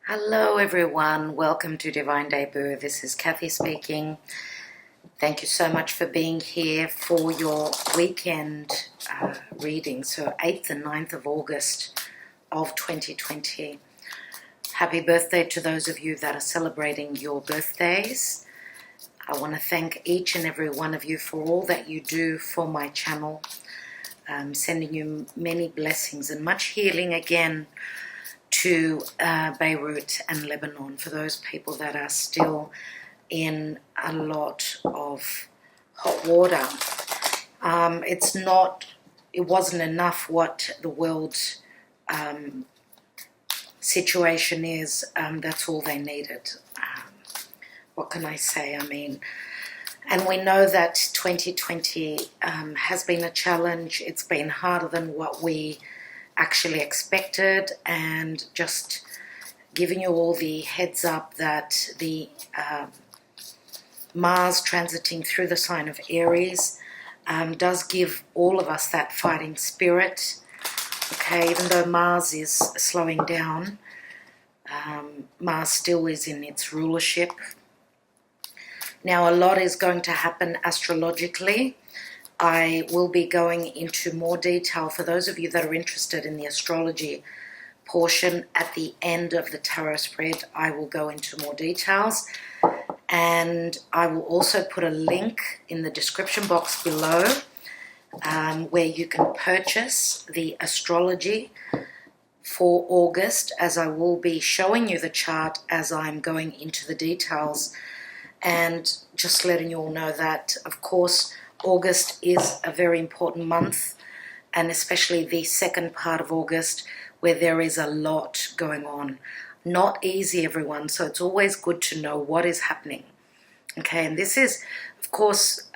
Hello everyone, welcome to Divine Debut. This is Kathy speaking. Thank you so much for being here for your weekend reading, so 8th and 9th of August of 2020. Happy birthday to those of you that are celebrating your birthdays. I want to thank each and every one of you for all that you do for my channel. Sending you many blessings and much healing again to Beirut and Lebanon, for those people that are still in a lot of hot water. It wasn't enough what the world situation is. That's all they needed. What can I say? And we know that 2020 has been a challenge. It's been harder than what we actually expected, and just giving you all the heads up that the Mars transiting through the sign of Aries does give all of us that fighting spirit. Okay, even though Mars is slowing down, Mars still is in its rulership. Now, a lot is going to happen astrologically. I will be going into more detail for those of you that are interested in the astrology portion. At the end of the tarot spread, I will go into more details, and I will also put a link in the description box below where you can purchase the astrology for August, as I will be showing you the chart as I'm going into the details, and just letting you all know that, of course, August is a very important month, and especially the second part of August, where there is a lot going on. Not easy, everyone, so it's always good to know what is happening. Okay, and this is, of course,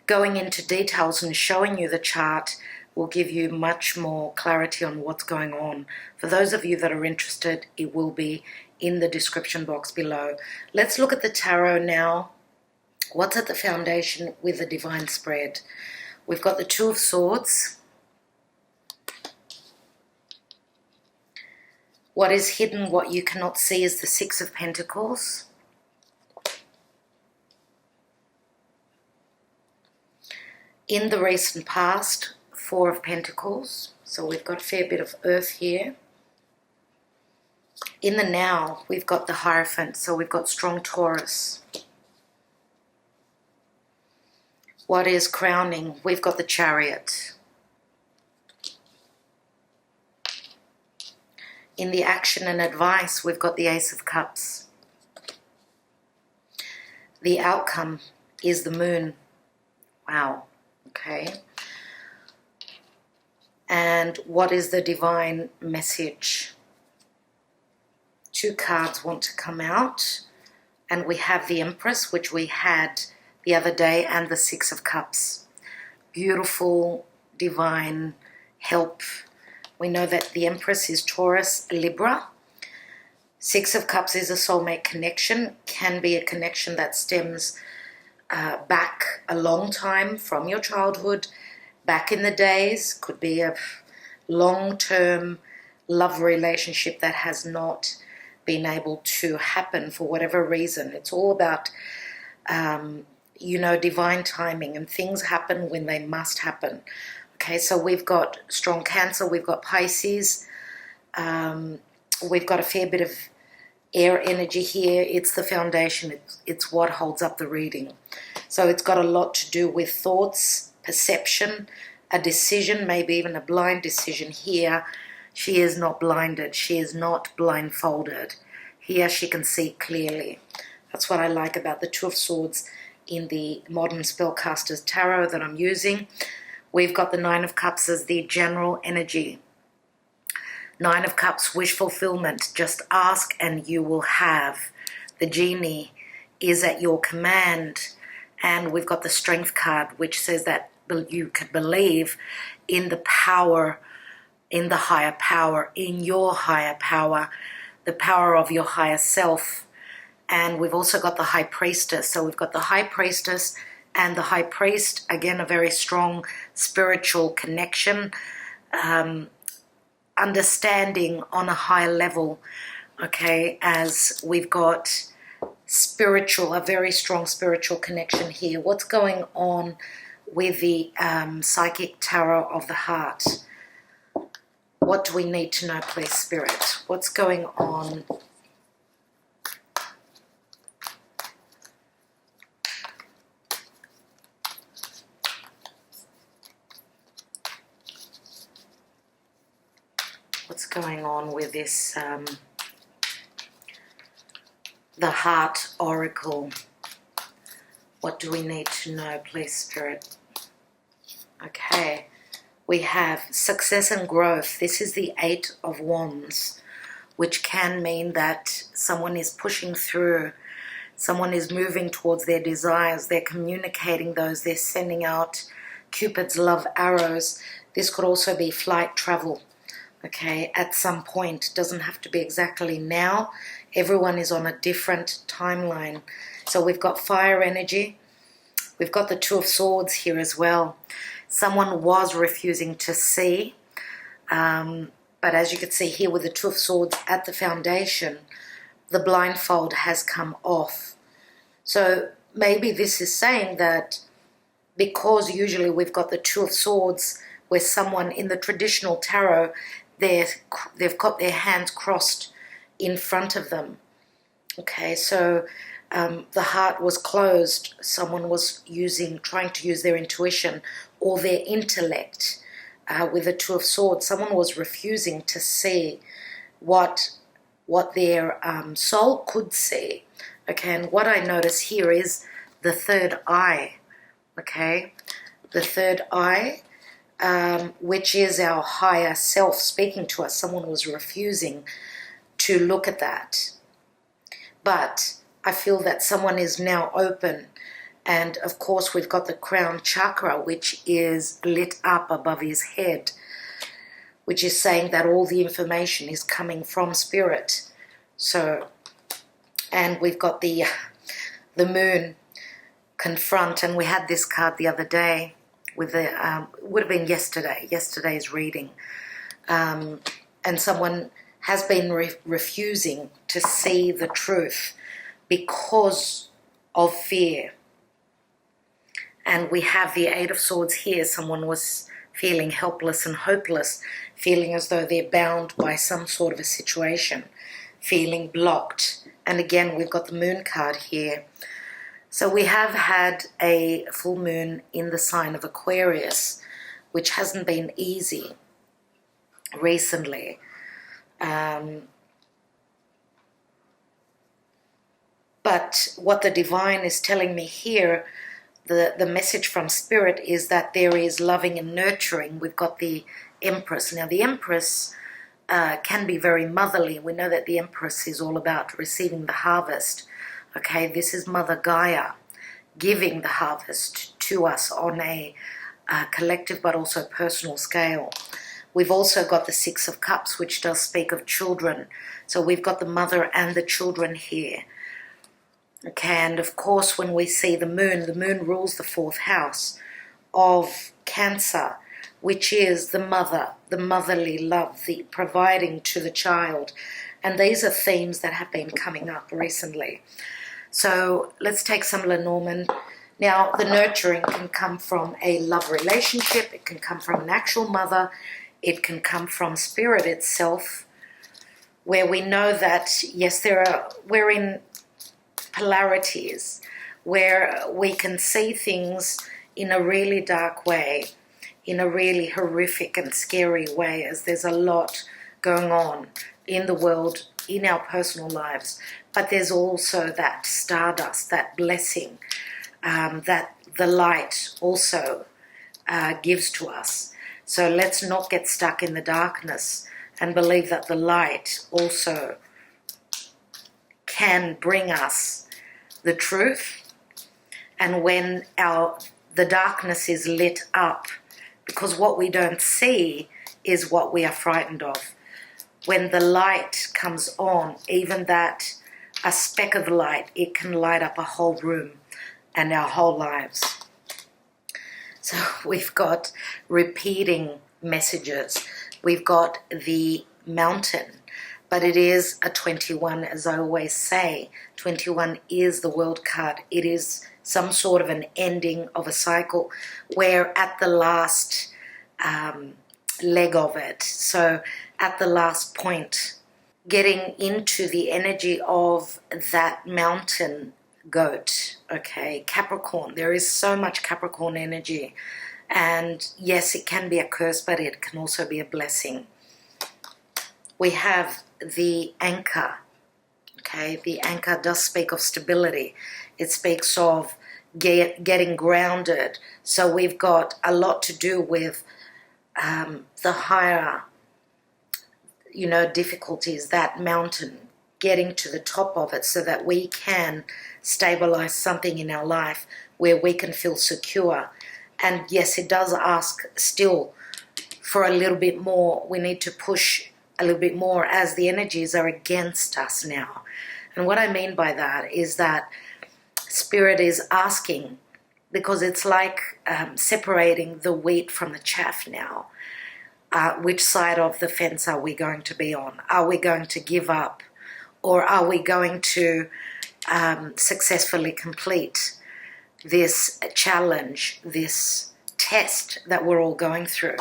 going into details and showing you the chart will give you much more clarity on what's going on. For those of you that are interested, it will be in the description box below. Let's look at the tarot now. What's at the foundation with the divine spread? We've got the Two of Swords. What is hidden, what you cannot see, is the Six of Pentacles. In the recent past, Four of Pentacles. So we've got a fair bit of earth here. In the now, we've got the Hierophant. So we've got strong Taurus. What is crowning? We've got the Chariot. In the action and advice, we've got the Ace of Cups. The outcome is the Moon. Wow. Okay. And what is the divine message? Two cards want to come out, and we have the Empress, which we had the other day, and the Six of Cups. Beautiful divine help. We know that the Empress is Taurus, Libra. Six of Cups is a soulmate connection, can be a connection that stems back a long time from your childhood, back in the days. Could be a long-term love relationship that has not been able to happen for whatever reason. It's all about divine timing, and things happen when they must happen. Okay, so we've got strong Cancer, we've got Pisces, we've got a fair bit of air energy here. It's the foundation, it's what holds up the reading. So it's got a lot to do with thoughts, perception, a decision, maybe even a blind decision. Here, she is not blinded, she is not blindfolded. Here she can see clearly. That's what I like about the Two of Swords in the modern spellcasters tarot that I'm using. We've got the Nine of Cups as the general energy. Nine of Cups, wish fulfillment. Just ask and you will have. The genie is at your command. And we've got the Strength card, which says that you can believe in the power, in the higher power, in your higher power, the power of your higher self. And we've also got the High Priestess. So we've got the High Priestess and the High Priest. Again, a very strong spiritual connection, understanding on a higher level okay, as we've got a very strong spiritual connection here. What's going on with the psychic tarot of the heart? What do we need to know, please, Spirit? What's going on? What's going on with this, the heart oracle? What do we need to know, please, Spirit? Okay, we have success and growth. This is the Eight of Wands, which can mean that someone is pushing through, someone is moving towards their desires, they're communicating those, they're sending out Cupid's love arrows. This could also be flight travel, okay, at some point. It doesn't have to be exactly now. Everyone is on a different timeline. So we've got fire energy. We've got the Two of Swords here as well. Someone was refusing to see, but as you can see here with the Two of Swords at the foundation, the blindfold has come off. So maybe this is saying that because usually we've got the Two of Swords where someone in the traditional tarot, they've got their hands crossed in front of them. Okay, so the heart was closed. Someone was trying to use their intuition or their intellect with the Two of Swords. Someone was refusing to see what their soul could see. Okay, and what I notice here is the third eye. Okay, the third eye, which is our higher self speaking to us. Someone was refusing to look at that. But I feel that someone is now open. And of course, we've got the crown chakra, which is lit up above his head, which is saying that all the information is coming from spirit. So, and we've got the moon confront, and we had this card the other day with the, it would have been yesterday's reading. And someone has been refusing to see the truth because of fear. And we have the Eight of Swords here. Someone was feeling helpless and hopeless, feeling as though they're bound by some sort of a situation, feeling blocked. And again, we've got the moon card here. So we have had a full moon in the sign of Aquarius, which hasn't been easy recently. But what the divine is telling me here, the message from spirit is that there is loving and nurturing. We've got the Empress. Now the Empress can be very motherly. We know that the Empress is all about receiving the harvest. Okay, this is Mother Gaia giving the harvest to us on a collective but also personal scale. We've also got the Six of Cups, which does speak of children. So we've got the mother and the children here. Okay, and of course when we see the moon rules the fourth house of Cancer, which is the mother, the motherly love, the providing to the child. And these are themes that have been coming up recently. So let's take some Lenormand. Now, the nurturing can come from a love relationship. It can come from an actual mother. It can come from spirit itself, where we know that, yes, we're in polarities, where we can see things in a really dark way, in a really horrific and scary way, as there's a lot going on in the world, in our personal lives. But there's also that stardust, that blessing, that the light also gives to us. So let's not get stuck in the darkness and believe that the light also can bring us the truth. And when the darkness is lit up, because what we don't see is what we are frightened of. When the light comes on, even that a speck of light, it can light up a whole room and our whole lives. So we've got repeating messages. We've got the mountain, but it is a 21, as I always say. 21 is the World card. It is some sort of an ending of a cycle. We're at the last leg of it. So at the last point, getting into the energy of that mountain goat, okay, Capricorn. There is so much Capricorn energy. And yes, it can be a curse, but it can also be a blessing. We have the anchor, okay? The anchor does speak of stability. It speaks of getting grounded. So we've got a lot to do with the higher, difficulties, that mountain, getting to the top of it so that we can stabilize something in our life where we can feel secure. And yes, it does ask still for a little bit more. We need to push a little bit more as the energies are against us now. And what I mean by that is that Spirit is asking, because it's like separating the wheat from the chaff now. Which side of the fence are we going to be on? Are we going to give up? Or are we going to successfully complete this challenge, this test that we're all going through?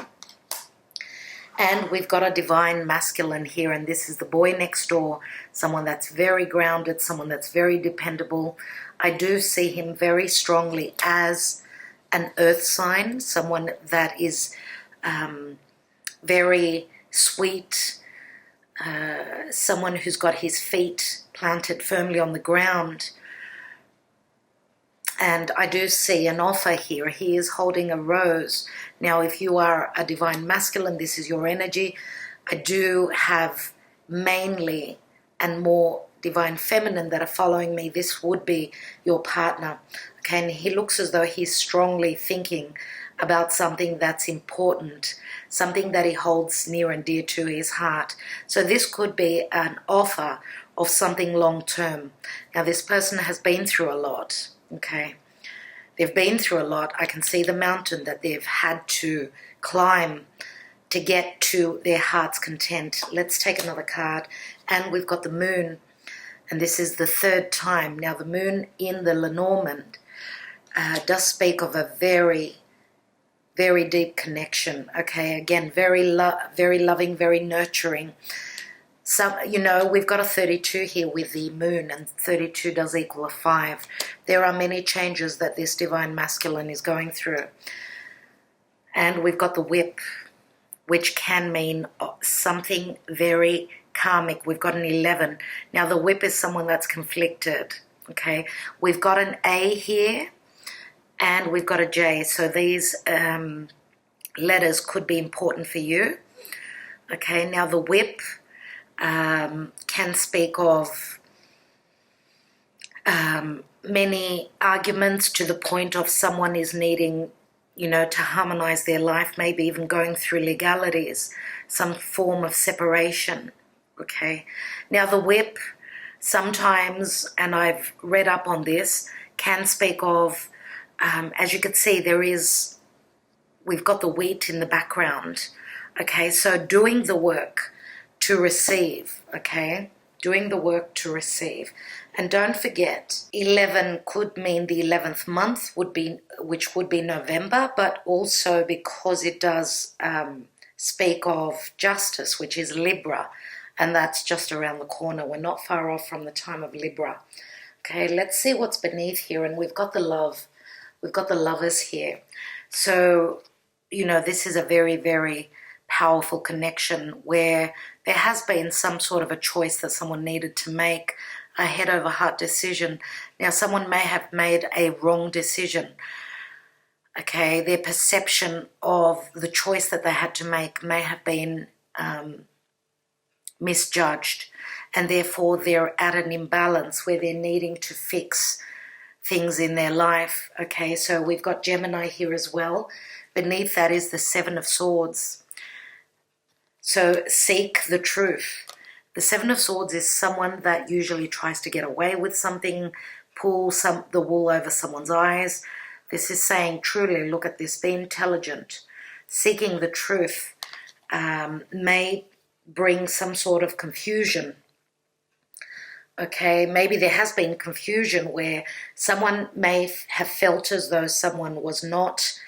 And we've got a divine masculine here, and this is the boy next door, someone that's very grounded, someone that's very dependable. I do see him very strongly as an earth sign, someone that is very sweet, someone who's got his feet planted firmly on the ground. And I do see an offer here. He is holding a rose. Now, if you are a divine masculine, this is your energy. I do have mainly and more divine feminine that are following me. This would be your partner. Okay, and he looks as though he's strongly thinking about something that's important, something that he holds near and dear to his heart. So this could be an offer of something long-term. Now, this person has been through a lot, okay? They've been through a lot. I can see the mountain that they've had to climb to get to their heart's content. Let's take another card. And we've got the moon, and this is the third time. Now, the moon in the Lenormand does speak of a very, very deep connection, okay? Again, very loving, very nurturing. So, we've got a 32 here with the moon, and 32 does equal a 5. There are many changes that this divine masculine is going through. And we've got the whip, which can mean something very karmic. We've got an 11. Now, the whip is someone that's conflicted, okay? We've got an A here, and we've got a J. So these letters could be important for you, okay? Now, the whip can speak of many arguments to the point of someone is needing, to harmonize their life, maybe even going through legalities, some form of separation, okay? Now, the whip sometimes, and I've read up on this, can speak of, as you can see, we've got the wheat in the background, okay? So doing the work to receive, okay? Doing the work to receive. And don't forget, 11 could mean the 11th month, which would be November, but also because it does speak of justice, which is Libra, and that's just around the corner. We're not far off from the time of Libra. Okay, let's see what's beneath here, and we've got the love. We've got the lovers here. So, this is a very, very powerful connection where there has been some sort of a choice that someone needed to make, a head over heart decision. Now, someone may have made a wrong decision, okay? Their perception of the choice that they had to make may have been misjudged, and therefore they're at an imbalance where they're needing to fix things in their life, okay? So we've got Gemini here as well. Beneath that is the 7 of Swords. So seek the truth. The 7 of Swords is someone that usually tries to get away with something, pull the wool over someone's eyes. This is saying, truly, look at this, be intelligent. Seeking the truth may bring some sort of confusion. Okay, maybe there has been confusion where someone may have felt as though someone was not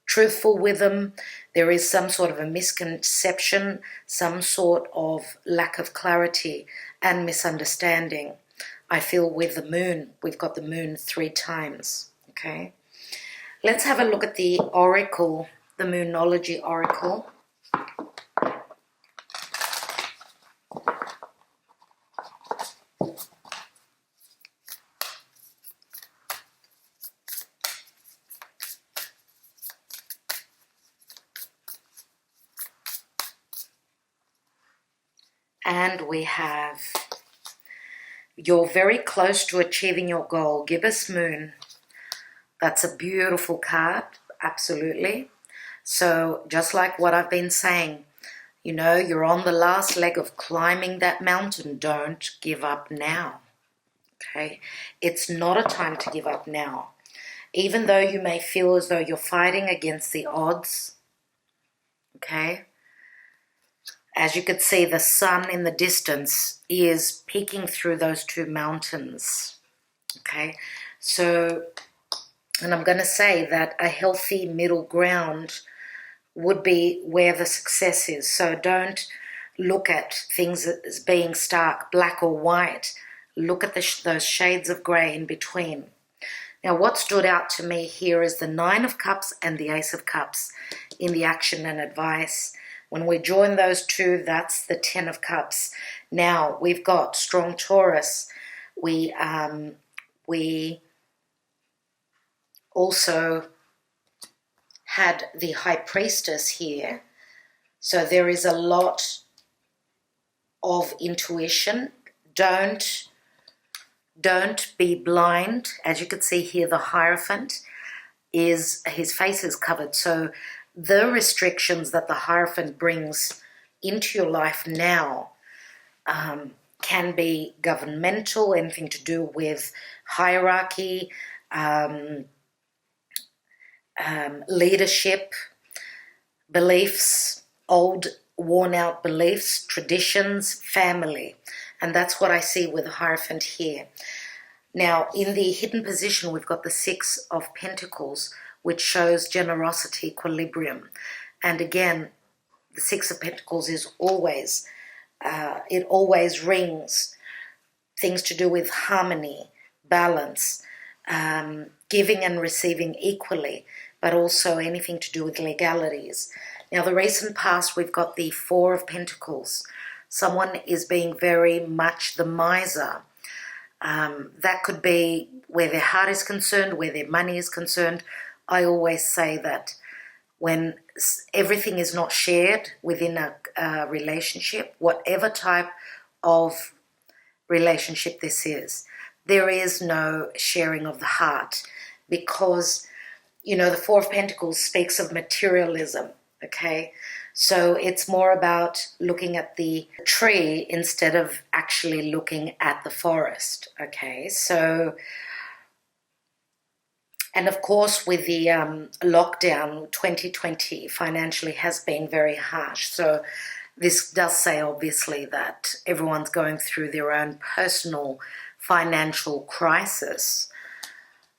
truthful with them. There is some sort of a misconception, some sort of lack of clarity and misunderstanding. I feel with the moon, we've got the moon 3 times, okay? Let's have a look at the oracle, the Moonology oracle. And we have, you're very close to achieving your goal. Gibbous Moon. That's a beautiful card, absolutely. So just like what I've been saying, you know, you're on the last leg of climbing that mountain. Don't give up now, okay? It's not a time to give up now. Even though you may feel as though you're fighting against the odds, okay? As you could see, the sun in the distance is peeking through those 2 mountains, okay? So, and I'm going to say that a healthy middle ground would be where the success is. So don't look at things as being stark black or white. Look at those shades of grey in between. Now, what stood out to me here is the 9 of Cups and the Ace of Cups in the action and advice. When we join those 2, that's the 10 of Cups. Now, we've got strong Taurus. We also had the High Priestess here. So there is a lot of intuition. Don't be blind. As you can see here, the Hierophant his face is covered. So the restrictions that the Hierophant brings into your life now can be governmental, anything to do with hierarchy, leadership, beliefs, old worn-out beliefs, traditions, family. And that's what I see with the Hierophant here. Now, in the hidden position, we've got the 6 of Pentacles, which shows generosity, equilibrium. And again, the 6 of Pentacles is always, it always rings things to do with harmony, balance, giving and receiving equally, but also anything to do with legalities. Now, the recent past, we've got the 4 of Pentacles. Someone is being very much the miser. That could be where their heart is concerned, where their money is concerned. I always say that when everything is not shared within a relationship, whatever type of relationship this is, there is no sharing of the heart, because, you know, the 4 of Pentacles speaks of materialism, okay? So it's more about looking at the tree instead of actually looking at the forest, okay? So, and of course, with the lockdown, 2020 financially has been very harsh. So this does say, obviously, that everyone's going through their own personal financial crisis.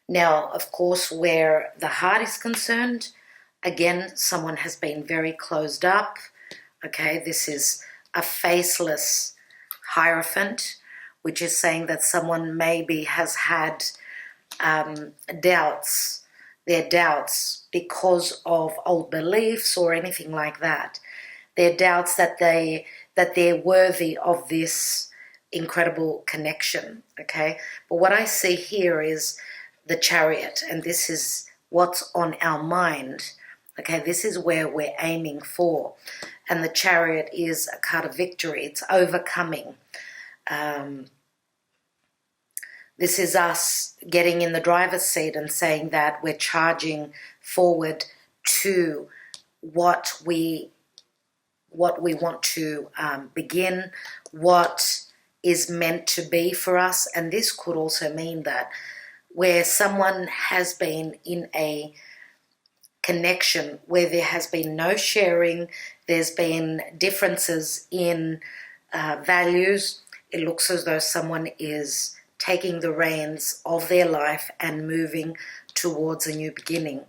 Now, of course, where the heart is concerned, again, someone has been very closed up. Okay, this is a faceless Hierophant, which is saying that someone maybe has had doubts, their doubts because of old beliefs or anything like that. Their doubts that they're worthy of this incredible connection, okay? But what I see here is the Chariot, and this is what's on our mind, okay? This is where we're aiming for. And the Chariot is a card of victory. It's overcoming. This is us getting in the driver's seat and saying that we're charging forward to what we want to begin, what is meant to be for us. And this could also mean that where someone has been in a connection where there has been no sharing There's been differences in values. It looks as though someone is taking the reins of their life and moving towards a new beginning.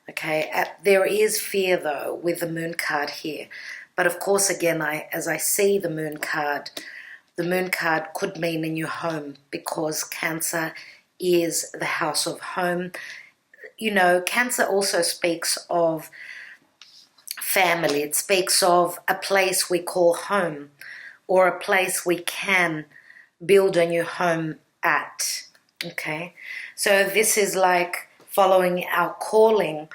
Okay, there is fear though with the Moon card here. But of course, again, as I see the Moon card could mean a new home, because Cancer is the house of home. You know, Cancer also speaks of family. It speaks of a place we call home, or a place we can build a new home at. Okay, so this is like following our calling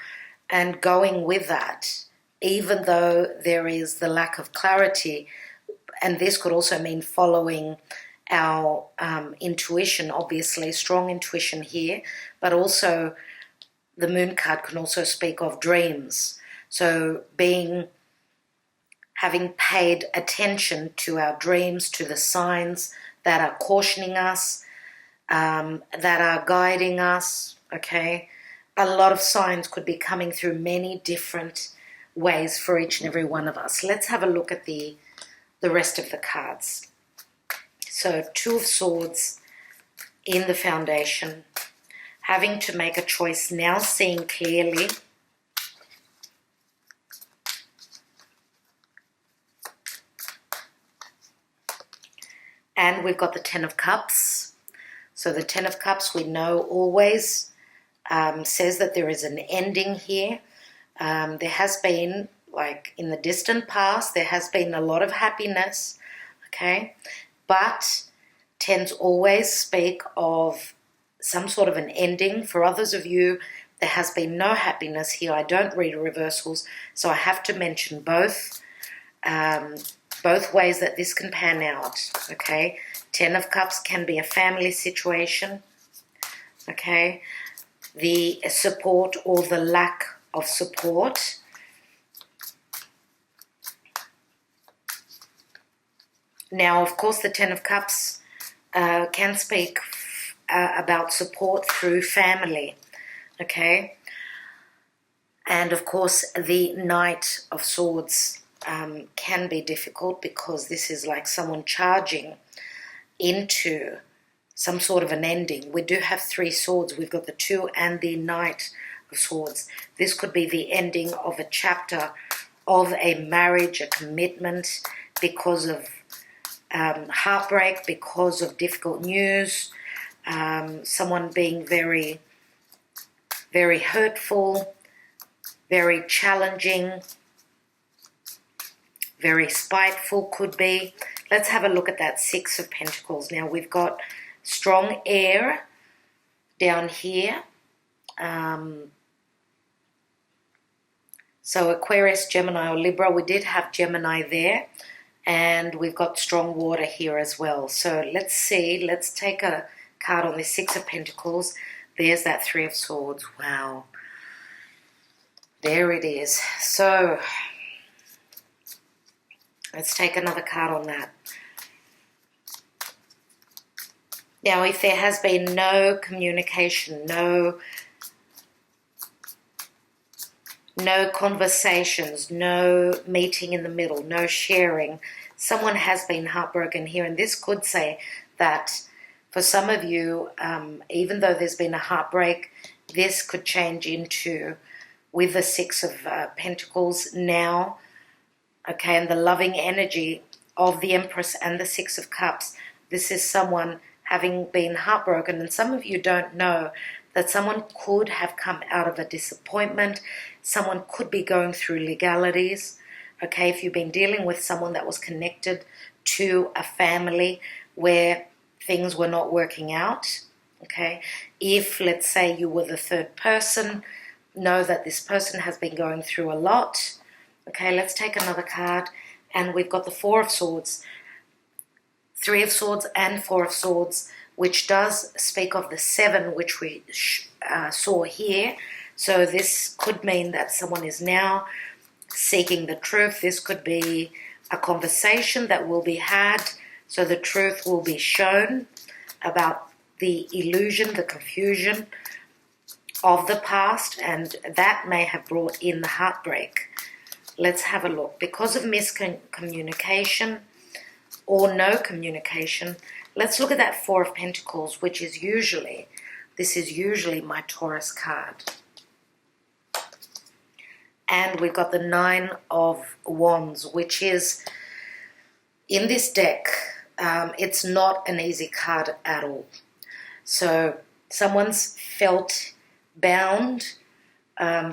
and going with that, even though there is the lack of clarity. And this could also mean following our intuition, obviously, strong intuition here, but also the Moon card can also speak of dreams. So having paid attention to our dreams, to the signs that are cautioning us, that are guiding us, okay? A lot of signs could be coming through many different ways for each and every one of us. Let's have a look at the rest of the cards. So 2 of Swords in the foundation, having to make a choice now, seeing clearly. And we've got the 10 of Cups. So the 10 of Cups, we know always says that there is an ending here. There has been, like in the distant past, there has been a lot of happiness, okay? But 10s always speak of some sort of an ending. For others of you, there has been no happiness here. I don't read reversals, so I have to mention both ways that this can pan out, okay? 10 of Cups can be a family situation, okay? The support or the lack of support. Now, of course, the 10 of Cups can speak about support through family, okay? And, of course, the Knight of Swords can be difficult, because this is like someone charging into some sort of an ending. We do have 3 swords. We've got the 2 and the Knight of Swords. This could be the ending of a chapter of a marriage, a commitment, because of heartbreak, because of difficult news, someone being very, very hurtful, very challenging, very spiteful could be. Let's have a look at that 6 of Pentacles. Now we've got strong air down here. So Aquarius, Gemini or Libra, we did have Gemini there. And we've got strong water here as well. So let's see. Let's take a card on the 6 of Pentacles. There's that 3 of Swords. Wow. There it is. So let's take another card on that. Now, if there has been no communication, no conversations, no meeting in the middle, no sharing, someone has been heartbroken here. And this could say that for some of you, even though there's been a heartbreak, this could change into, with the 6 of Pentacles now, okay, and the loving energy of the Empress and the 6 of Cups. This is someone having been heartbroken, and some of you don't know that someone could have come out of a disappointment. Someone could be going through legalities, okay? If you've been dealing with someone that was connected to a family where things were not working out, okay? If, let's say, you were the 3rd person, know that this person has been going through a lot. Okay, let's take another card. And we've got the 4 of Swords, 3 of Swords and 4 of Swords, which does speak of the 7, which we saw here. So this could mean that someone is now seeking the truth. This could be a conversation that will be had, so the truth will be shown about the illusion, the confusion of the past, and that may have brought in the heartbreak. let's have a look. Because of miscommunication or no communication, let's look at that Four of Pentacles, which is usually, this is usually my Taurus card. And we've got the Nine of Wands, which is, in this deck, it's not an easy card at all. So someone's felt bound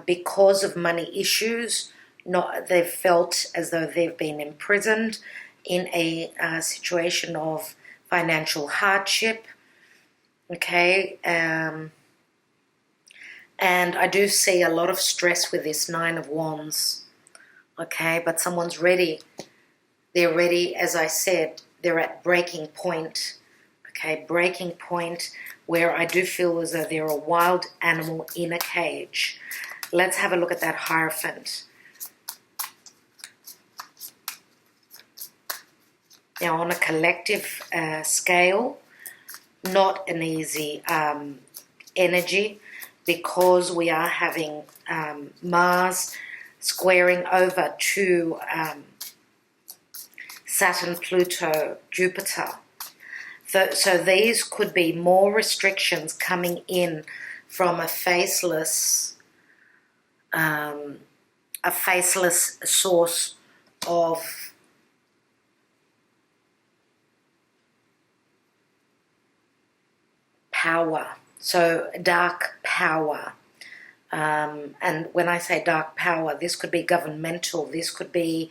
because of money issues. They've felt as though they've been imprisoned in a situation of financial hardship. Okay, and I do see a lot of stress with this Nine of Wands. Okay, but someone's ready. They're ready, as I said, they're at breaking point. Okay, breaking point where I do feel as though they're a wild animal in a cage. Let's have a look at that Hierophant. Now, on a collective scale, not an easy energy, because we are having Mars squaring over to Saturn, Pluto, Jupiter. So these could be more restrictions coming in from a faceless source of power. So dark power. And when I say dark power, this could be governmental. This could be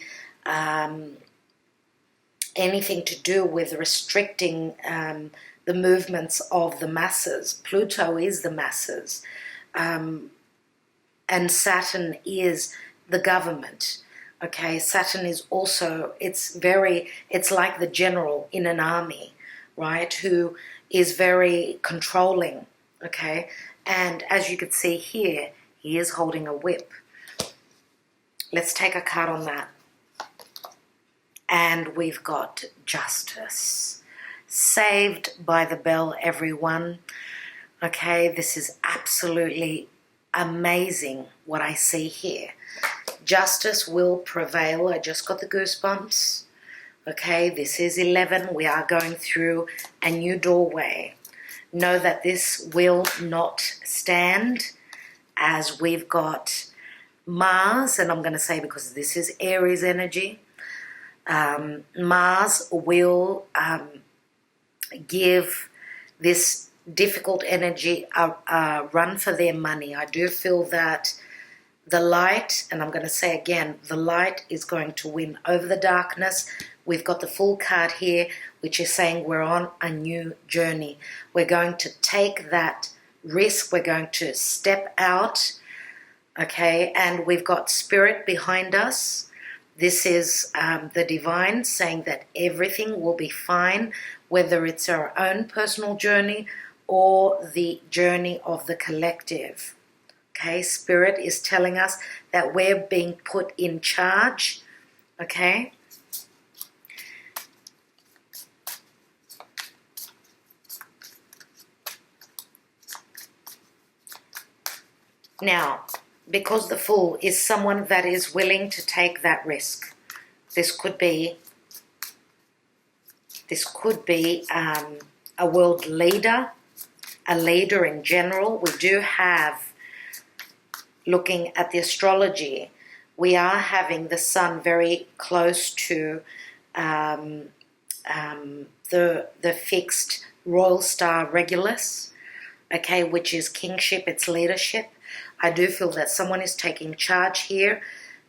anything to do with restricting the movements of the masses. Pluto is the masses. And Saturn is the government. Okay, Saturn is also, it's like the general in an army, right, who is very controlling, okay? And as you can see here, he is holding a whip. Let's take a card on that. And we've got Justice. Saved by the bell, everyone. Okay, this is absolutely amazing what I see here. Justice will prevail. I just got the goosebumps. Okay, this is 11. We are going through a new doorway. Know that this will not stand, as we've got Mars, and I'm going to say because this is Aries energy, Mars will give this difficult energy a run for their money. I do feel that the light, and I'm going to say again, the light is going to win over the darkness. We've got the Fool card here, which is saying we're on a new journey. We're going to take that risk. We're going to step out, okay? And we've got Spirit behind us. This is the divine saying that everything will be fine, whether it's our own personal journey or the journey of the collective. Okay, Spirit is telling us that we're being put in charge, okay? Now, because the Fool is someone that is willing to take that risk. This could be a world leader, a leader in general. We do have, looking at the astrology, we are having the sun very close to the fixed royal star Regulus, okay, which is kingship, it's leadership. I do feel that someone is taking charge here,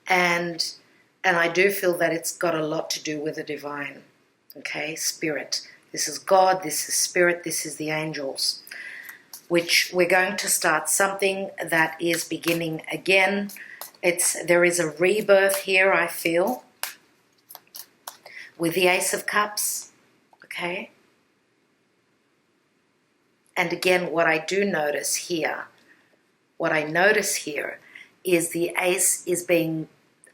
and I do feel that it's got a lot to do with the divine, okay, Spirit. This is God, this is Spirit, this is the angels, which we're going to start something that is beginning again. There is a rebirth here, I feel, with the Ace of Cups, okay? And again, what I notice here is the Ace is being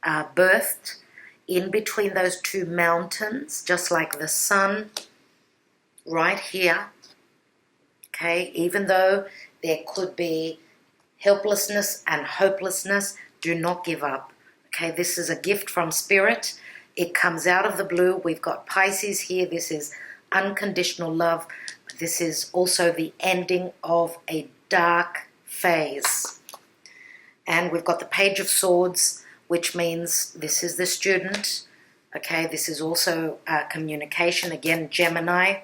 birthed in between those two mountains, just like the sun right here. Okay, even though there could be helplessness and hopelessness, do not give up. Okay, this is a gift from Spirit. It comes out of the blue. We've got Pisces here. This is unconditional love. This is also the ending of a dark phase. And we've got the Page of Swords, which means this is the student. Okay, this is also communication. Again, Gemini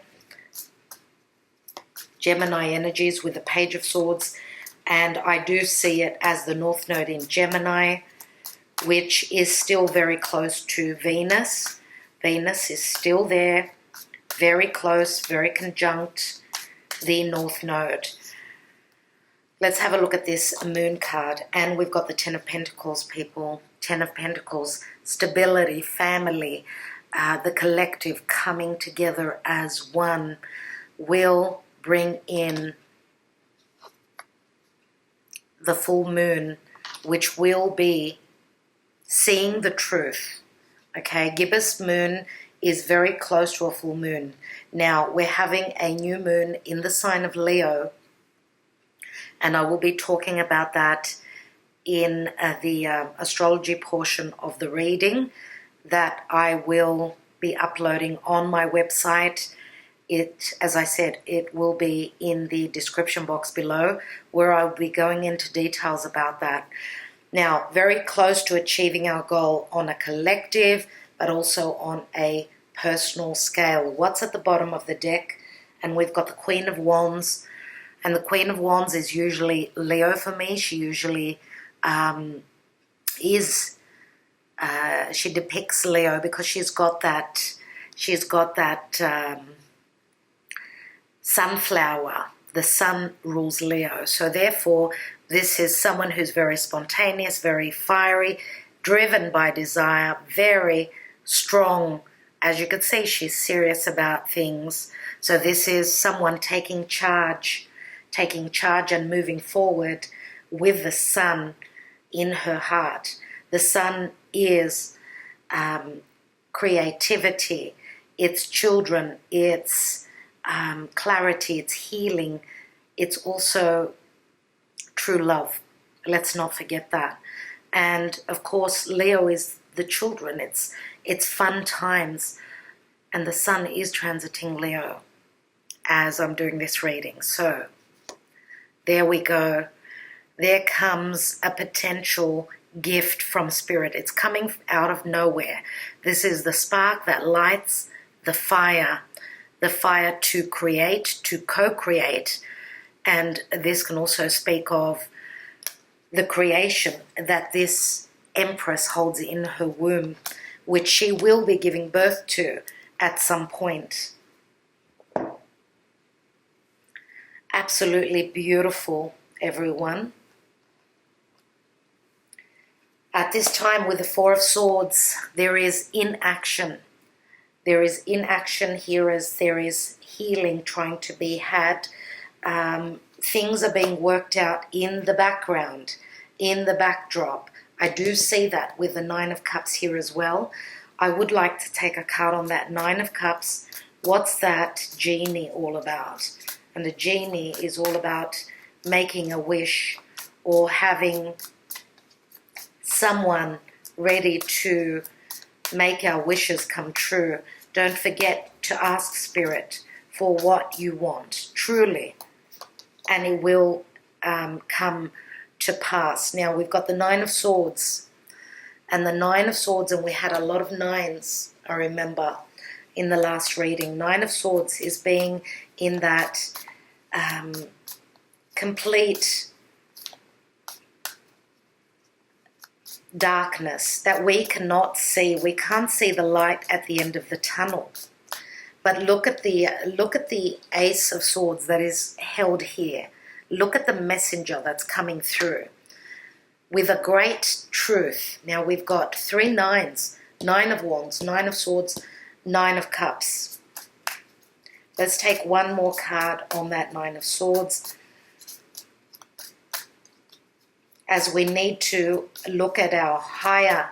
energies with the Page of Swords. And I do see it as the North Node in Gemini, which is still very close to Venus. Venus is still there, very close, very conjunct the North Node. Let's have a look at this moon card. And we've got the Ten of Pentacles, people. Ten of Pentacles, stability, family, the collective coming together as one will bring in the full moon, which will be seeing the truth. Okay, gibbous moon is very close to a full moon. Now, we're having a new moon in the sign of Leo, and I will be talking about that in the astrology portion of the reading that I will be uploading on my website. It, as I said, it will be in the description box below, where I'll be going into details about that. Now, very close to achieving our goal on a collective, but also on a personal scale. What's at the bottom of the deck? And we've got the Queen of Wands. And the Queen of Wands is usually Leo for me. She usually she depicts Leo because she's got that sunflower. The sun rules Leo. So therefore, this is someone who's very spontaneous, very fiery, driven by desire, very strong. As you can see, she's serious about things. So this is someone taking charge and moving forward with the sun in her heart. The sun is creativity, it's children, it's clarity, it's healing, it's also true love. Let's not forget that. And of course, Leo is the children. It's fun times, and the sun is transiting Leo as I'm doing this reading. So there we go. There comes a potential gift from Spirit. It's coming out of nowhere. This is the spark that lights the fire to create, to co-create. And this can also speak of the creation that this Empress holds in her womb, which she will be giving birth to at some point. Absolutely beautiful, everyone. At this time with the Four of Swords, there is inaction. There is inaction here as there is healing trying to be had. Things are being worked out in the background, in the backdrop. I do see that with the Nine of Cups here as well. I would like to take a card on that Nine of Cups. What's that genie all about? And the genie is all about making a wish or having someone ready to make our wishes come true. Don't forget to ask Spirit for what you want, truly, and it will come to pass. Now, we've got the Nine of Swords, and the Nine of Swords, and we had a lot of nines, I remember, in the last reading. Nine of Swords is being in that complete darkness that we cannot see. We can't see the light at the end of the tunnel. But look at the Ace of Swords that is held here. Look at the messenger that's coming through with a great truth. Now we've got three nines: Nine of Wands, Nine of Swords, Nine of Cups. Let's take one more card on that Nine of Swords, as we need to look at our higher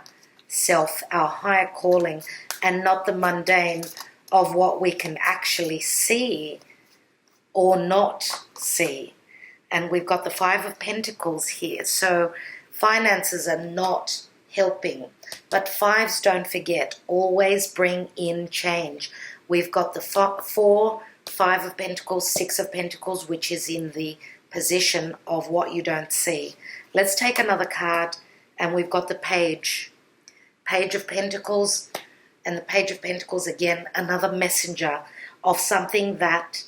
self, our higher calling, and not the mundane of what we can actually see or not see. And we've got the Five of Pentacles here. So finances are not helping. But fives, don't forget, always bring in change. We've got the 4, 5 of Pentacles, 6 of Pentacles, which is in the position of what you don't see. Let's take another card, and we've got the Page. Page of Pentacles, and the Page of Pentacles again, another messenger of something that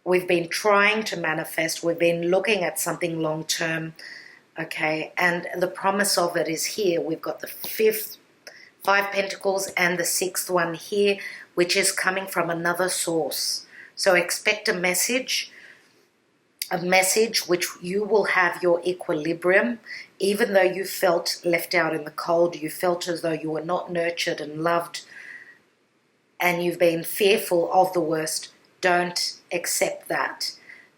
we've been trying to manifest. We've been looking at something long term, okay, and the promise of it is here. We've got the 5 Pentacles and the 6th one here, which is coming from another source. So expect a message which you will have your equilibrium. Even though you felt left out in the cold, you felt as though you were not nurtured and loved, and you've been fearful of the worst, don't accept that.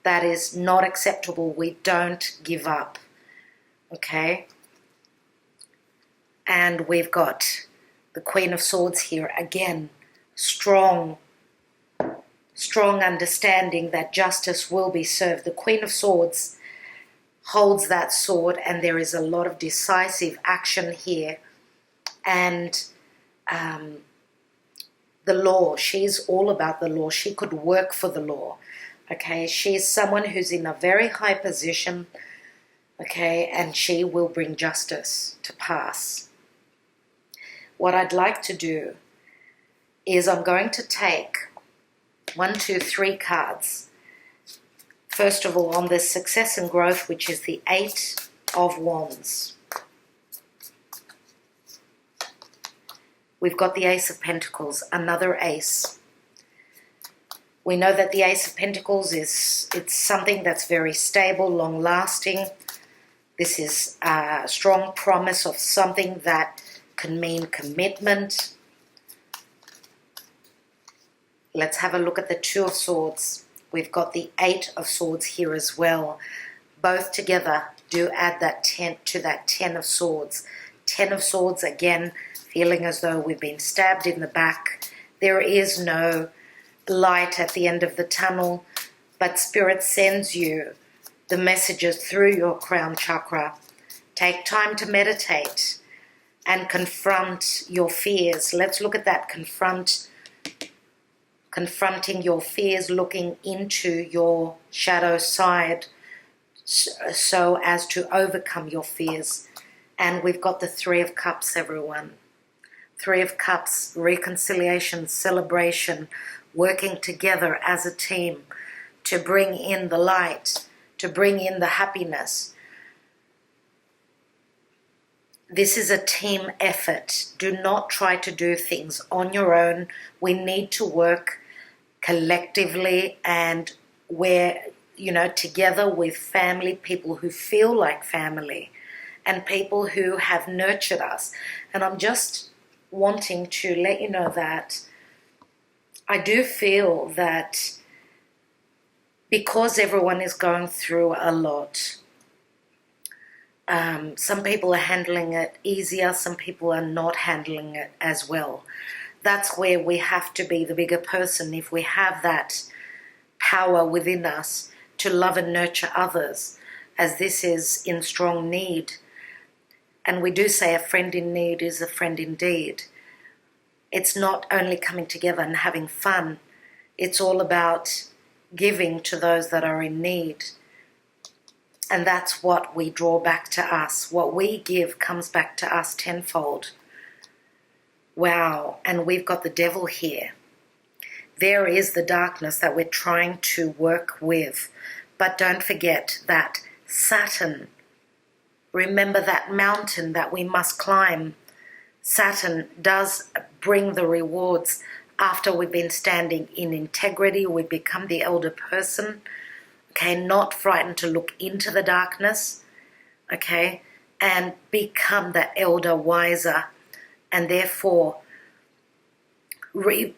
That is not acceptable. We don't give up, okay? And we've got the Queen of Swords here. Again, strong understanding that justice will be served. The Queen of Swords holds that sword, and there is a lot of decisive action here. And the law, she's all about the law. She could work for the law, okay? She's someone who's in a very high position, okay, and she will bring justice to pass. What I'd like to do is I'm going to take 1, 2, 3 cards. First of all, on this success and growth, which is the 8 of Wands. We've got the Ace of Pentacles, another ace. We know that the Ace of Pentacles it's something that's very stable, long-lasting. This is a strong promise of something that can mean commitment. Let's have a look at the 2 of Swords. We've got the 8 of Swords here as well. Both together do add that 10 to that 10 of Swords. 10 of Swords, again, feeling as though we've been stabbed in the back. There is no light at the end of the tunnel, but Spirit sends you the messages through your crown chakra. Take time to meditate and confront your fears. Let's look at that. Confronting your fears, looking into your shadow side so as to overcome your fears. And we've got the 3 of Cups, everyone. 3 of Cups, reconciliation, celebration, working together as a team to bring in the light, to bring in the happiness. This is a team effort. Do not try to do things on your own. We need to work collectively, and we're, together with family, people who feel like family, and people who have nurtured us. And I'm just wanting to let you know that I do feel that because everyone is going through a lot, some people are handling it easier, some people are not handling it as well. That's where we have to be the bigger person. If we have that power within us to love and nurture others, as this is in strong need. And we do say a friend in need is a friend indeed. It's not only coming together and having fun. It's all about giving to those that are in need. And that's what we draw back to us. What we give comes back to us tenfold. Wow, and we've got the Devil here. There is the darkness that we're trying to work with. But don't forget that Saturn, remember that mountain that we must climb. Saturn does bring the rewards after we've been standing in integrity. We become the elder person, okay, not frightened to look into the darkness, okay, and become that elder wiser, and therefore reap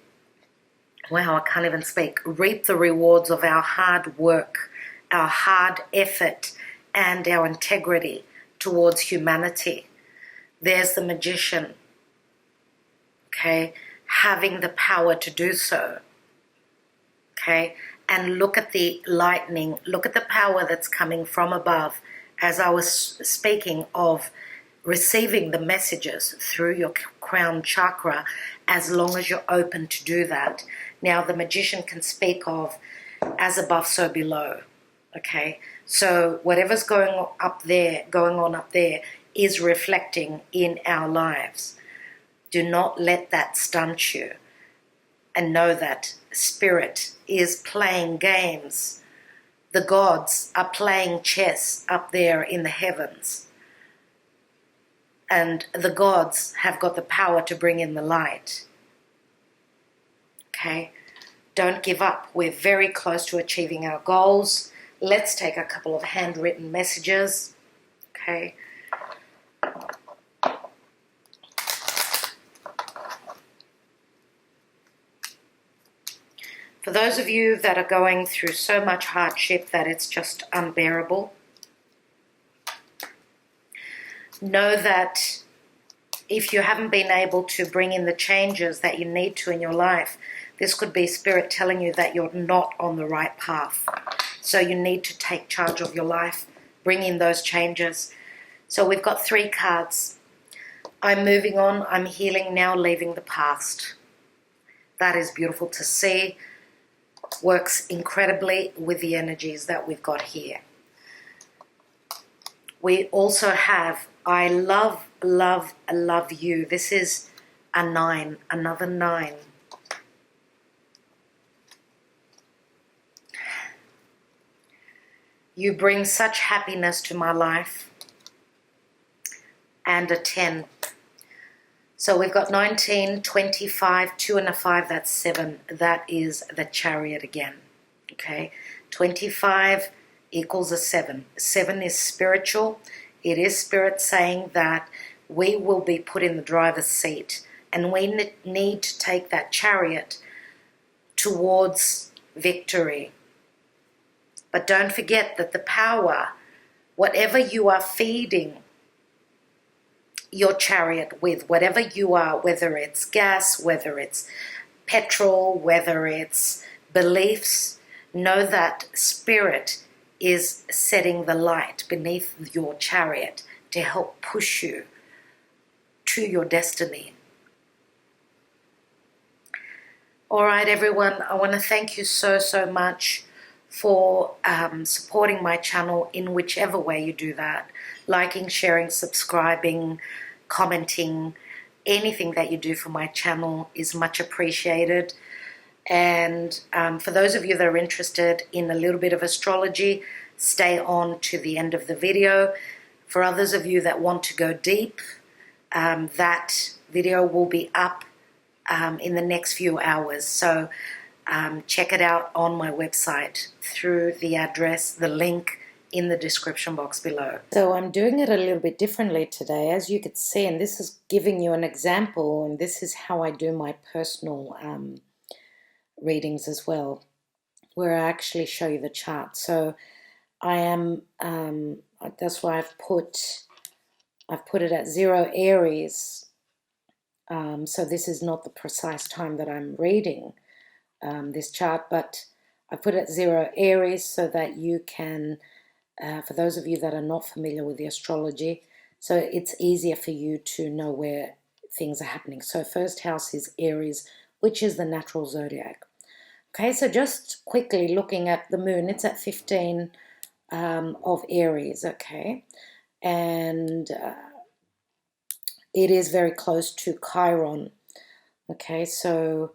the rewards of our hard work, our hard effort, and our integrity towards humanity. There's the Magician, okay, having the power to do so, okay, and look at the lightning, look at the power that's coming from above. As I was speaking of receiving the messages through your crown chakra, as long as you're open to do that. Now, the magician can speak of as above, so below. Okay, so whatever's going on up there is reflecting in our lives. Do not let that stunt you, and know that Spirit is playing games. The gods are playing chess up there in the heavens. And the gods have got the power to bring in the light. Okay? Don't give up. We're very close to achieving our goals. Let's take a couple of handwritten messages. Okay? For those of you that are going through so much hardship that it's just unbearable, know that if you haven't been able to bring in the changes that you need to in your life, this could be Spirit telling you that you're not on the right path. So you need to take charge of your life, bring in those changes. So we've got 3 cards. I'm moving on, I'm healing now, leaving the past. That is beautiful to see. Works incredibly with the energies that we've got here. We also have I love, love, love you. This is a 9, another 9. You bring such happiness to my life. And a 10. So we've got 19, 25, 2 and a 5, that's 7. That is the Chariot again. Okay, 25 equals a 7. 7 is spiritual. It is Spirit saying that we will be put in the driver's seat, and we need to take that chariot towards victory. But don't forget that the power, whatever you are feeding your chariot with, whatever you are, whether it's gas, whether it's petrol, whether it's beliefs, know that Spirit is setting the light beneath your chariot to help push you to your destiny. All right, everyone, I want to thank you so, so much for supporting my channel in whichever way you do that. Liking, sharing, subscribing, commenting, anything that you do for my channel is much appreciated. And for those of you that are interested in a little bit of astrology, stay on to the end of the video. For others of you that want to go deep, that video will be up in the next few hours. So check it out on my website through the address, the link in the description box below. So I'm doing it a little bit differently today, as you could see, and this is giving you an example, and this is how I do my personal readings as well, where I actually show you the chart. So I am, that's why I've put it at 0 Aries. So this is not the precise time that I'm reading this chart, but I put it at 0 Aries so that you can, for those of you that are not familiar with the astrology, so it's easier for you to know where things are happening. So first house is Aries, which is the natural zodiac. Okay, so just quickly looking at the moon, it's at 15 of Aries, okay, and it is very close to Chiron. Okay, so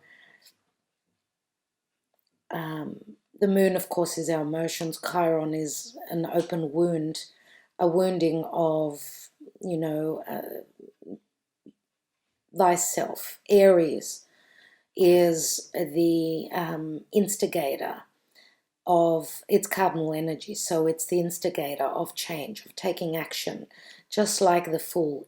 the moon, of course, is our emotions. Chiron is an open wound, a wounding of, you know, thyself. Aries is the instigator of its cardinal energy. So it's the instigator of change, of taking action, just like the Fool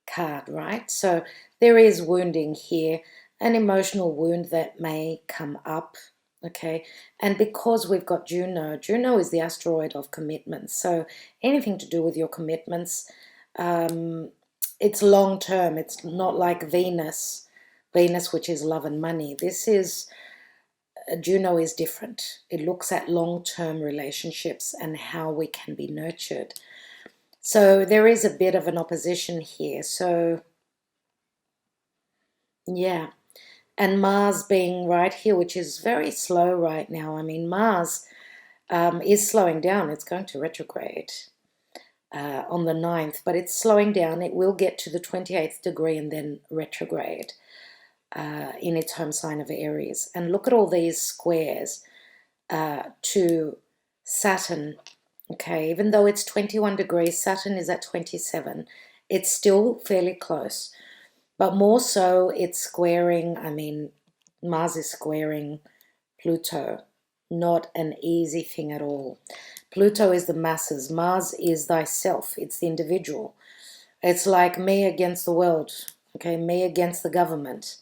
card, right? So there is wounding here, an emotional wound that may come up, okay? And because we've got Juno is the asteroid of commitments. So anything to do with your commitments, it's long term. It's not like Venus, which is love and money. This is, Juno is different. It looks at long-term relationships and how we can be nurtured. So there is a bit of an opposition here. So yeah, and Mars being right here, which is very slow right now. I mean, Mars is slowing down. It's going to retrograde on the 9th, but it's slowing down. It will get to the 28th degree and then retrograde in its home sign of Aries. And look at all these squares to Saturn. Okay, even though it's 21 degrees, Saturn is at 27. It's still fairly close. But more so, it's squaring, I mean, Mars is squaring Pluto. Not an easy thing at all. Pluto is the masses. Mars is thyself. It's the individual. It's like me against the world, okay, me against the government.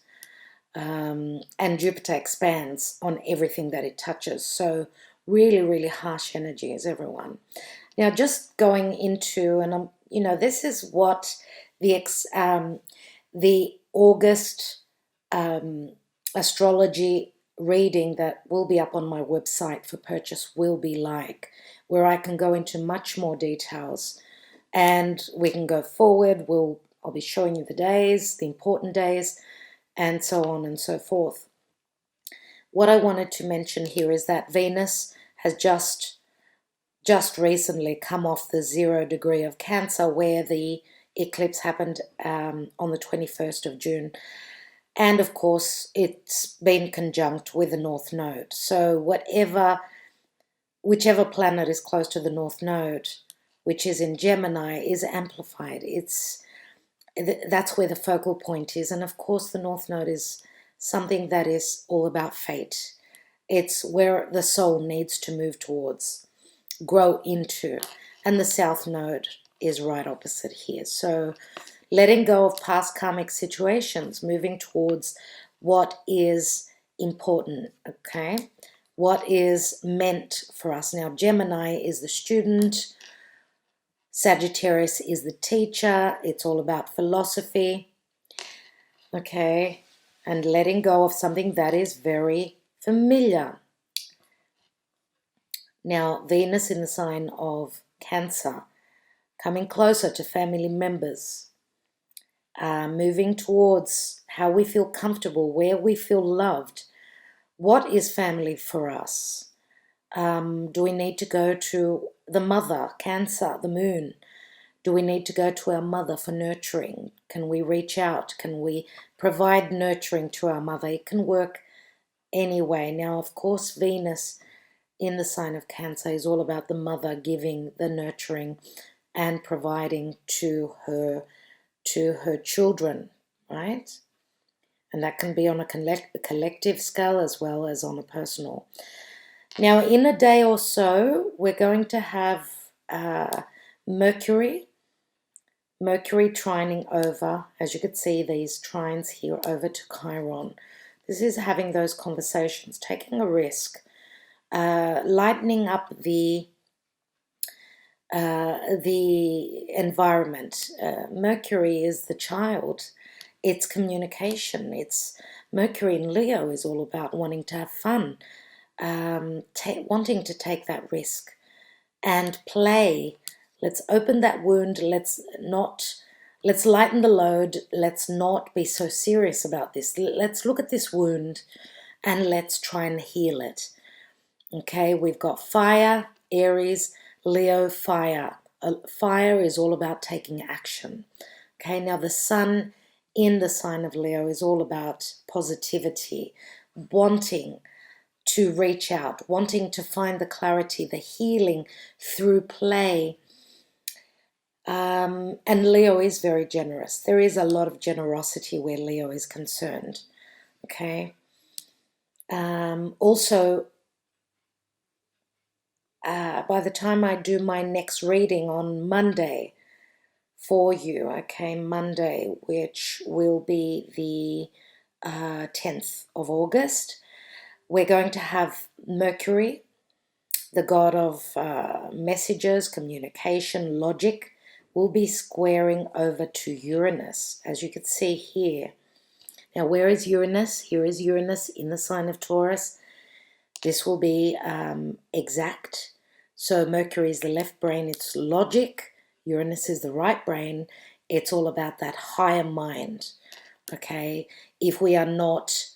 And Jupiter expands on everything that it touches. So really, really harsh energies, everyone. Now, just going into, and you know, this is what the August astrology reading that will be up on my website for purchase will be like, where I can go into much more details and we can go forward. I'll be showing you the days, the important days, and so on and so forth. What I wanted to mention here is that Venus has just recently come off the 0 degree of Cancer, where the eclipse happened on the 21st of June. And of course, it's been conjunct with the North Node. So whichever planet is close to the North Node, which is in Gemini, is amplified. That's where the focal point is. And of course, the North Node is something that is all about fate. It's where the soul needs to move towards, grow into. And the South Node is right opposite here. So letting go of past karmic situations, moving towards what is important, okay? What is meant for us. Now, Gemini is the student. Sagittarius is the teacher. It's all about philosophy, okay? And letting go of something that is very familiar. Now, Venus in the sign of Cancer, coming closer to family members, moving towards how we feel comfortable, where we feel loved. What is family for us? Do we need to go to the mother, Cancer, the moon? Do we need to go to our mother for nurturing? Can we reach out? Can we provide nurturing to our mother? It can work anyway. Now, of course, Venus in the sign of Cancer is all about the mother giving the nurturing and providing to her children, right? And that can be on a collective scale as well as on a personal. Now, in a day or so, we're going to have Mercury trining over, as you could see, these trines here over to Chiron. This is having those conversations, taking a risk, lightening up the environment. Mercury is the child. It's communication. It's Mercury in Leo is all about wanting to have fun, wanting to take that risk and play. Let's open that wound. Let's lighten the load. Let's not be so serious about this. Let's look at this wound and let's try and heal it. Okay, we've got fire, Aries, Leo, fire. Fire is all about taking action. Okay, now the sun in the sign of Leo is all about positivity, wanting to reach out, wanting to find the clarity, the healing through play. And Leo is very generous. There is a lot of generosity where Leo is concerned. Okay. Also, by the time I do my next reading on Monday for you, okay, Monday, which will be the 10th of August, we're going to have Mercury, the god of messages, communication, logic, will be squaring over to Uranus, as you can see here. Now, where is Uranus? Here is Uranus in the sign of Taurus. This will be exact. So Mercury is the left brain, it's logic. Uranus is the right brain. It's all about that higher mind, okay? If we are not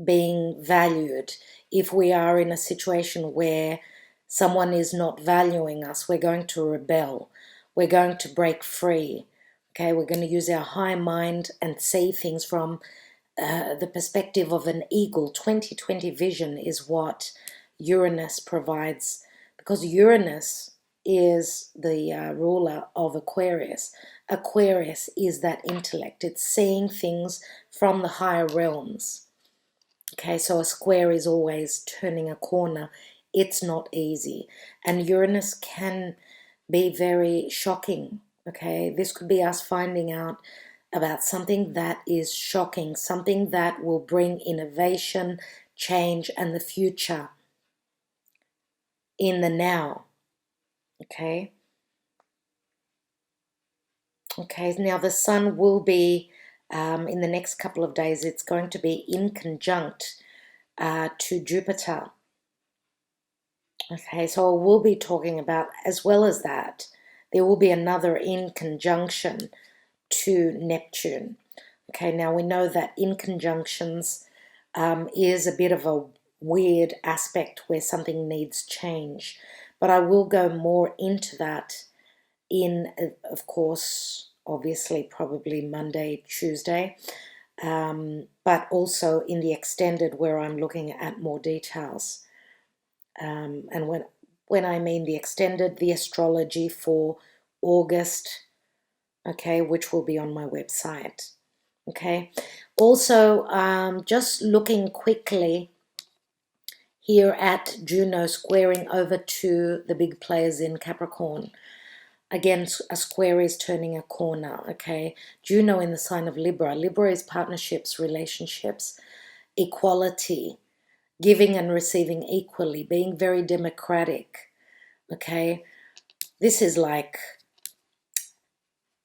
being valued, if we are in a situation where someone is not valuing us, we're going to rebel. We're going to break free, okay? We're going to use our high mind and see things from the perspective of an eagle. 2020 vision is what Uranus provides, because Uranus is the ruler of Aquarius. Aquarius is that intellect. It's seeing things from the higher realms. Okay, so a square is always turning a corner. It's not easy. And Uranus can be very shocking. Okay, this could be us finding out about something that is shocking, something that will bring innovation, change, and the future in the now. Okay. Okay, now the sun will be, in the next couple of days, it's going to be in conjunct to Jupiter. Okay, so we'll be talking about, as well as that, there will be another in conjunction to Neptune. Okay, now we know that in conjunctions is a bit of a weird aspect where something needs change. But I will go more into that in, of course, obviously, probably Monday, Tuesday, but also in the extended where I'm looking at more details. And when I mean the extended, the astrology for August, okay, which will be on my website. Okay, also just looking quickly here at Juno squaring over to the big players in Capricorn. Again, a square is turning a corner, okay? Juno in the sign of Libra. Libra is partnerships, relationships, equality, giving and receiving equally, being very democratic, okay? This is like,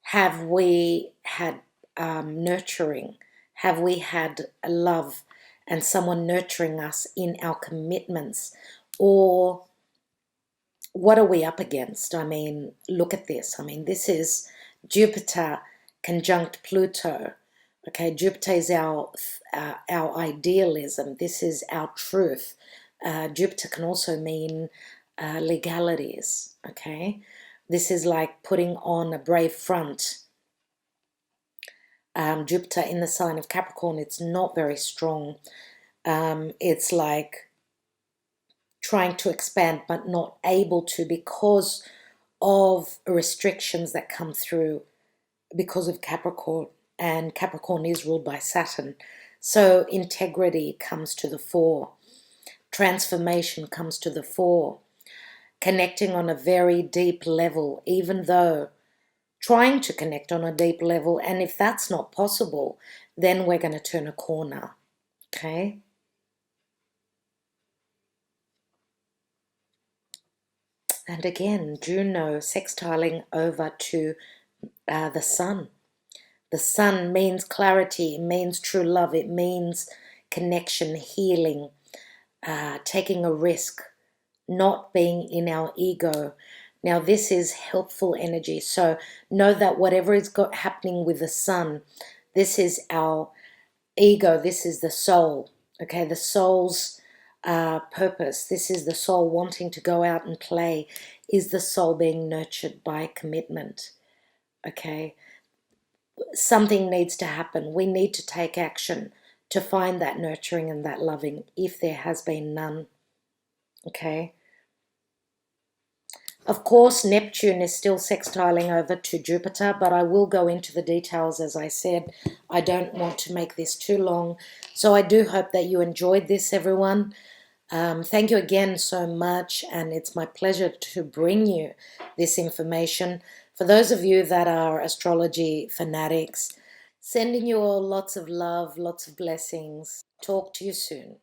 have we had nurturing? Have we had a love and someone nurturing us in our commitments? Or what are we up against? I mean, look at this. I mean, this is Jupiter conjunct Pluto. Okay, Jupiter is our idealism. This is our truth. Jupiter can also mean legalities. Okay, this is like putting on a brave front. Jupiter in the sign of Capricorn, it's not very strong. It's like trying to expand but not able to because of restrictions that come through because of Capricorn, and Capricorn is ruled by Saturn. So integrity comes to the fore, transformation comes to the fore, connecting on a very deep level, even though trying to connect on a deep level, and if that's not possible, then we're going to turn a corner, okay? And again, Juno sextiling over to the sun. The sun means clarity, it means true love, it means connection, healing, taking a risk, not being in our ego. Now this is helpful energy, so know that whatever is happening with the sun, this is our ego, this is the soul, okay, the soul's purpose. This is the soul wanting to go out and play, is the soul being nurtured by commitment, okay? Something needs to happen. We need to take action to find that nurturing and that loving if there has been none, okay? Of course, Neptune is still sextiling over to Jupiter, but I will go into the details. As I said, I don't want to make this too long. So I do hope that you enjoyed this, everyone. Thank you again so much, and it's my pleasure to bring you this information. For those of you that are astrology fanatics, sending you all lots of love, lots of blessings. Talk to you soon.